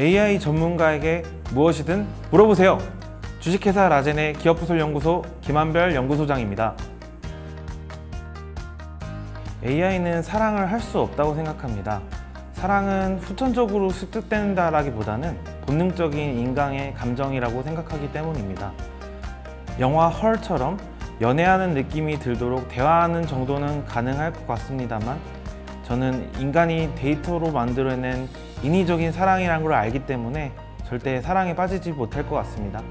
AI 전문가에게 무엇이든 물어보세요. 주식회사 라젠의 기업부설연구소 김한별 연구소장입니다. AI는 사랑을 할 수 없다고 생각합니다. 사랑은 후천적으로 습득된다라기보다는 본능적인 인간의 감정이라고 생각하기 때문입니다. 영화 헐처럼 연애하는 느낌이 들도록 대화하는 정도는 가능할 것 같습니다만, 저는 인간이 데이터로 만들어낸 인위적인 사랑이라는 걸 알기 때문에 절대 사랑에 빠지지 못할 것 같습니다.